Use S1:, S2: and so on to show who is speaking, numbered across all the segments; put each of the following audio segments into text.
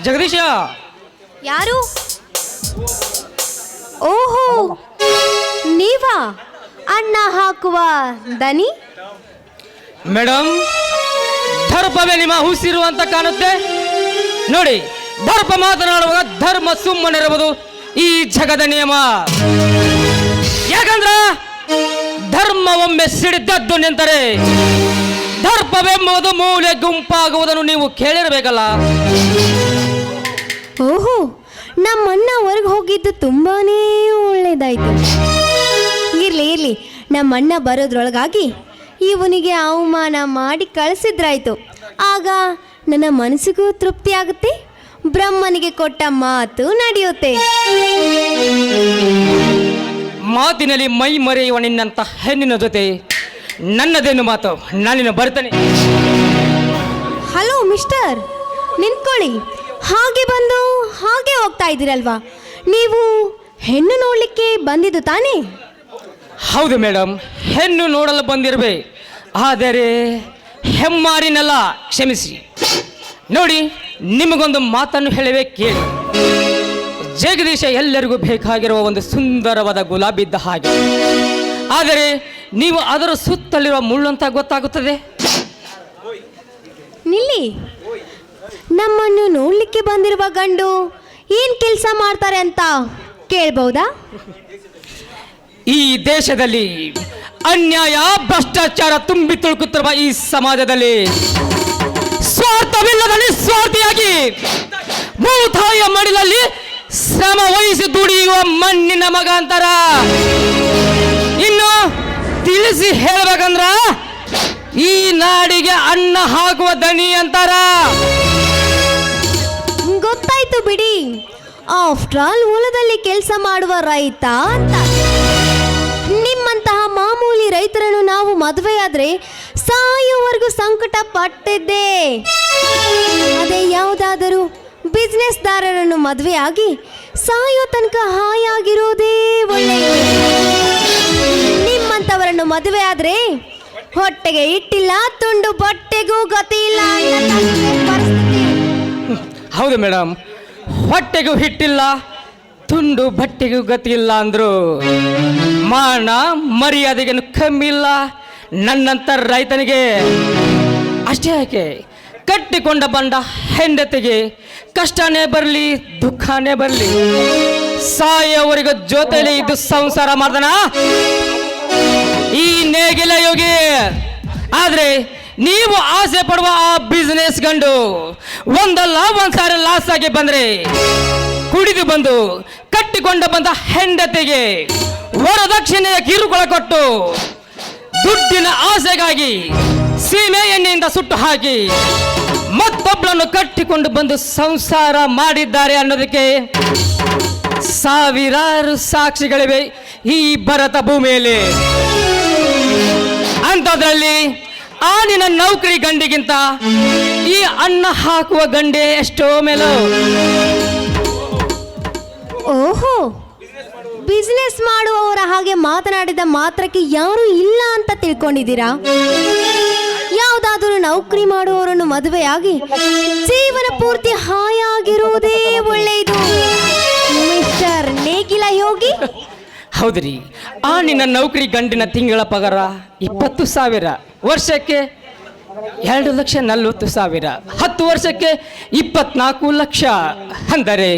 S1: ಜಗದೀಶ.
S2: ಯಾರು? ಓಹೋ, ನೀವಾ ಅನ್ನ ಹಾಕುವ ದನಿ?
S1: ಮೇಡಮ್, ದರ್ಪವೇ ನಿಮ್ಮ ಉಸಿರು ಅಂತ ಕಾಣುತ್ತೆ. ನೋಡಿ, ದರ್ಪ ಮಾತನಾಡುವಾಗ ಧರ್ಮ ಸುಮ್ಮನಿರುವುದು ಈ ಜಗದ ನಿಯಮ. ಯಾಕಂದ್ರ ಧರ್ಮ ಒಮ್ಮೆ ಸಿಡಿದದ್ದು ನಿಂತರೆ ದರ್ಪವೆಂಬುದು ಮೂಲೆ ಗುಂಪಾಗುವುದನ್ನು ನೀವು ಕೇಳಿರಬೇಕಲ್ಲ.
S2: ಓಹೋ, ನಮ್ಮಣ್ಣ ಹೊರಗೆ ಹೋಗಿದ್ದು ತುಂಬಾನೇ ಒಳ್ಳೇದಾಯ್ತು. ಇರ್ಲಿ, ನಮ್ಮಣ್ಣ ಬರೋದ್ರೊಳಗಾಗಿ ಇವನಿಗೆ ಅವಮಾನ ಮಾಡಿ ಕಳಿಸಿದ್ರಾಯ್ತು. ಆಗ ನನ್ನ ಮನಸ್ಸಿಗೂ ತೃಪ್ತಿ ಆಗುತ್ತೆ, ಬ್ರಹ್ಮನಿಗೆ ಕೊಟ್ಟ ಮಾತು ನಡೆಯುತ್ತೆ.
S1: ಮಾತಿನಲ್ಲಿ ಮೈ ಮರೆಯುವ ನಿನ್ನಂತ ಹೆಣ್ಣಿನ ಜೊತೆ ನನ್ನದೇನು ಮಾತು, ನಾನಿನ್ನು ಬರ್ತೇನೆ.
S2: ಹಲೋ ಮಿಸ್ಟರ್, ನಿಂತ್ಕೊಳ್ಳಿ. ಹಾಗೆ ಬಂದು ಹಾಗೆ ಹೋಗ್ತಾ ಇದ್ದೀರಲ್ವಾ? ನೀವು ಹೆಣ್ಣು ನೋಡಲಿಕ್ಕೆ ಬಂದಿದ್ದು ತಾನೇ?
S1: ಹೌದು ಮೇಡಮ್, ಹೆಣ್ಣು ನೋಡಲು ಬಂದಿರುವೆ. ಆದರೆ ಹೆಮ್ಮಾರಿನಲ್ಲ, ಕ್ಷಮಿಸಿ. ನೋಡಿ, ನಿಮಗೊಂದು ಮಾತನ್ನು ಹೇಳಿವೆ, ಕೇಳಿ. ಜಗದೀಶ ಎಲ್ಲರಿಗೂ ಬೇಕಾಗಿರುವ ಒಂದು ಸುಂದರವಾದ ಗುಲಾಬಿ ಇದ್ದ ಹಾಗೆ. ಆದರೆ ನೀವು ಅದರ ಸುತ್ತಲಿರುವ ಮುಳ್ಳಂತ ಗೊತ್ತಾಗುತ್ತದೆ.
S2: ನಿಲ್ಲಿ, ನಮ್ಮನ್ನು ನೋಡ್ಲಿಕ್ಕೆ ಬಂದಿರುವ ಗಂಡು ಏನ್ ಕೆಲಸ ಮಾಡ್ತಾರೆ ಅಂತ ಕೇಳ್ಬಹುದಾ?
S1: ಈ ದೇಶದಲ್ಲಿ ಅನ್ಯಾಯ ಭ್ರಷ್ಟಾಚಾರ ತುಂಬಿ ತುಳುಕುತ್ತಿರುವ ಈ ಸಮಾಜದಲ್ಲಿ ಸ್ವಾರ್ಥವಿಲ್ಲದ ನಿಸ್ವಾರ್ಥಿಯಾಗಿ ಭೂತಾಯಿಯ ಮಡಿಲಲ್ಲಿ ಶ್ರಮ ವಹಿಸಿ ದುಡಿಯುವ ಮಣ್ಣಿನ ಮಗ ಅಂತಾರ. ಇನ್ನು ತಿಳಿಸಿ ಹೇಳ್ಬೇಕಂದ್ರ ಈ ನಾಡಿಗೆ ಅನ್ನ ಹಾಕುವ ದಣಿ ಅಂತಾರ.
S2: ಗೊತ್ತಾಯ್ತು ಬಿಡಿ, ಆಫ್ಟರ್ ಆಲ್ ಹೊಲದಲ್ಲಿ ಕೆಲಸ ಮಾಡುವ ರೈತ ಅಂತ. ನಿಮ್ಮಂತಹ ಮಾಮೂಲಿ ರೈತರನ್ನು ನಾವು ಮದುವೆಯಾದ್ರೆ ಸಾಯೋವರೆಗೂ ಸಂಕಟ ಪಟ್ಟಿದ್ದೆ. ಅದೇ ಯಾವುದಾದರೂ ಬಿಸ್ನೆಸ್ದಾರರನ್ನು ಮದುವೆಯಾಗಿ ಸಾಯೋ ತನಕ ಹಾಯಾಗಿರೋದೇ ಒಳ್ಳೆಯದು. ನಿಮ್ಮಂಥವರನ್ನು ಮದುವೆ ಆದ್ರೆ ಹೊಟ್ಟೆಗೆ ಇಟ್ಟಿಲ್ಲ, ತುಂಡು ಬಟ್ಟೆಗೂ ಗತಿ ಇಲ್ಲ ಅಂತ ಪರಿಸ್ಥಿತಿ.
S1: ಹೌದು ಮೇಡಮ್, ಹೊಟ್ಟೆಗೂ ಹಿಟ್ಟಿಲ್ಲ, ತುಂಡು ಬಟ್ಟೆಗೂ ಗತಿ ಇಲ್ಲ ಅಂದ್ರು ಮಾನ ಮರ್ಯಾದೆಗೇನು ಕಮ್ಮಿ ಇಲ್ಲ ನನ್ನಂತ ರೈತನಿಗೆ. ಅಷ್ಟೇ ಯಾಕೆ, ಕಟ್ಟಿಕೊಂಡ ಬಂಡ ಹೆಂಡತಿಗೆ ಕಷ್ಟನೇ ಬರಲಿ ದುಃಖನೇ ಬರಲಿ ಸಾಯೋವರೆಗೂ ಜೊತೆಲಿ ಇದ್ದು ಸಂಸಾರ ಮಾಡ್ದನ ಈ ನೇಗಿಲ ಯೋಗಿ. ಆದ್ರೆ ನೀವು ಆಸೆ ಪಡುವ ಆ ಬಿಸ್ನೆಸ್ ಗಂಡು ಒಂದಲ್ಲ ಒಂದ್ಸಾರಿ ಲಾಸ್ ಆಗಿ ಬಂದ್ರೆ ಕುಡಿದು ಬಂದು ಕಟ್ಟಿಕೊಂಡ ಬಂದ ಹೆಂಡತಿಗೆ ವರದಕ್ಷಿಣೆಯ ಕಿರುಕುಳ ಕೊಟ್ಟು ದುಡ್ಡಿನ ಆಸೆಗಾಗಿ ಸೀಮೆ ಎಣ್ಣೆಯಿಂದ ಸುಟ್ಟು ಹಾಕಿ ಮತ್ತೊಬ್ಬಳನ್ನು ಕಟ್ಟಿಕೊಂಡು ಬಂದು ಸಂಸಾರ ಮಾಡಿದ್ದಾರೆ ಅನ್ನೋದಕ್ಕೆ ಸಾವಿರಾರು ಸಾಕ್ಷಿಗಳಿವೆ ಈ ಭರತ ಭೂಮಿಯಲ್ಲಿ. ಅಂಥದ್ರಲ್ಲಿ ಆನಿನ ನೌಕರಿ ಗಂಡಿಗಿಂತ ಈ ಅನ್ನ ಹಾಕುವ ಗಂಡೆ ಎಷ್ಟೋ ಮೇಲು.
S2: ಓಹೋ, ಬಿಸ್ನೆಸ್ ಮಾಡುವವರ ಹಾಗೆ ಮಾತನಾಡಿದ ಮಾತ್ರಕ್ಕೆ ಯಾರು ಇಲ್ಲ ಅಂತ ತಿಳ್ಕೊಂಡಿದ್ದೀರಾ? ಯಾವುದಾದರೂ ನೌಕರಿ ಮಾಡುವವರನ್ನು ಮದುವೆಯಾಗಿ ಜೀವನ ಪೂರ್ತಿ ಹಾಯಾಗಿರುವುದೇ ಒಳ್ಳೆಯದು ಮಿಸ್ಟರ್ ನೇಗಿಲ ಯೋಗಿ.
S1: ಹೌದ್ರಿ, ಆ ನಿನ್ನ ನೌಕರಿ ಗಂಡಿನ ತಿಂಗಳ ಪಗಾರ 20,000, ವರ್ಷಕ್ಕೆ 2,40,000, 10 ವರ್ಷಕ್ಕೆ 24 ಲಕ್ಷ. ಅಂದರೆ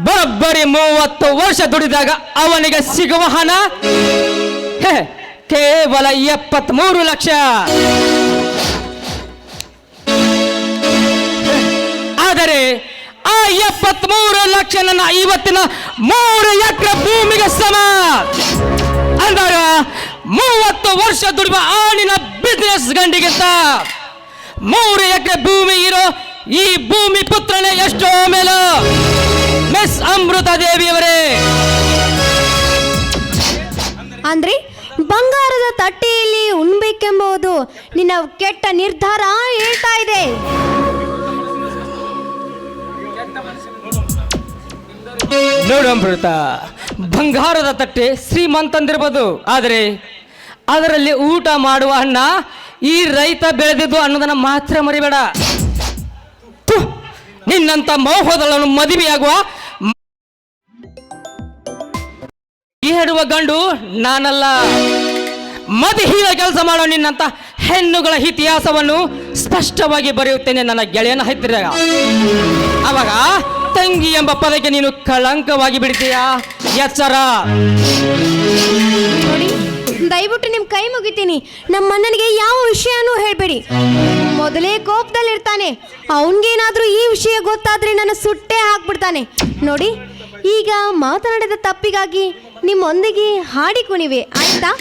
S1: ಬರೋಬ್ಬರಿ 30 ವರ್ಷ ದುಡಿದಾಗ ಅವನಿಗೆ ಸಿಗುವ ಹಣ ಕೇವಲ 73 ಲಕ್ಷ. ಆದರೆ ಆ 73 ಲಕ್ಷ ನನ್ನ ಇವತ್ತಿನ 3 ಎಕರೆ ಭೂಮಿಗೆ ಸಮ ಅಂದಾಗ 30 ವರ್ಷ ದುಡಿಯುವ ಆಣಿನ ಬಿಸ್ನೆಸ್ ಗಂಡಿಗಿಂತ 3 ಎಕರೆ ಭೂಮಿ ಇರೋ ಈ ಭೂಮಿ ಪುತ್ರನೇ ಎಷ್ಟೋ ಮೇಲು. ಮಿಸ್ ಅಮೃತ ದೇವಿಯವರೇ,
S2: ಅಂದ್ರೆ ಬಂಗಾರದ ತಟ್ಟೆಯಲ್ಲಿ ಉಣ್ಬೇಕೆಂಬುದು ನಿನ್ನ ಕೆಟ್ಟ ನಿರ್ಧಾರ ಹೇಳ್ತಾ ಇದೆ.
S1: ನೋಡು ಅಮೃತ, ಬಂಗಾರದ ತಟ್ಟೆ ಶ್ರೀಮಂತಂದಿರ್ಬೋದು, ಆದರೆ ಅದರಲ್ಲಿ ಊಟ ಮಾಡುವ ಅನ್ನ ಈ ರೈತ ಬೆಳೆದಿದ್ದು ಅನ್ನೋದನ್ನ ಮಾತ್ರ ಮರಿಬೇಡ. ನಿನ್ನಂತ ಮೋಹದಳನ್ನು ಮದುವೆಯಾಗುವ ಹೇಳುವ ಗಂಡು ನಾನಲ್ಲ. ಮದುವೆಯ ಕೆಲಸ ಮಾಡೋ ನಿನ್ನಂತ ಹೆಣ್ಣುಗಳ ಇತಿಹಾಸವನ್ನು ಸ್ಪಷ್ಟವಾಗಿ ಬರೆಯುತ್ತೇನೆ ನನ್ನ ಗೆಳೆಯನ ಹತ್ತಿರ. ಅವಾಗ ತಂಗಿ ಎಂಬ ಪದಕ್ಕೆ ನೀನು ಕಳಂಕವಾಗಿ ಬಿಡ್ತೀಯಾ, ಎಚ್ಚರ.
S2: ನೋಡಿ, ದಯವಿಟ್ಟು ನಿಮ್ಮ ಕೈ ಮುಗಿತೀನಿ. ನಮ್ಮ ಅಣ್ಣನಿಗೆ ಯಾವ ವಿಷಯನೂ ಹೇಳಬೇಡಿ. ಮೊದಲೇ ಕೋಪದಲ್ಲಿರ್ತಾನೆ. ಅವನಿಗೇನಾದ್ರೂ ಈ ವಿಷಯ ಗೊತ್ತಾದ್ರೆ ನನ್ನ ಸುಟ್ಟೇ ಹಾಕ್ಬಿಡ್ತಾನೆ. ನೋಡಿ, ಈಗ ಮಾತನಾಡಿದ ತಪ್ಪಿಗಾಗಿ ನಿಮ್ಮೊಂದಿಗೆ ಹಾಡಿ ಕುಣಿವೆ, ಆಯ್ತಾ?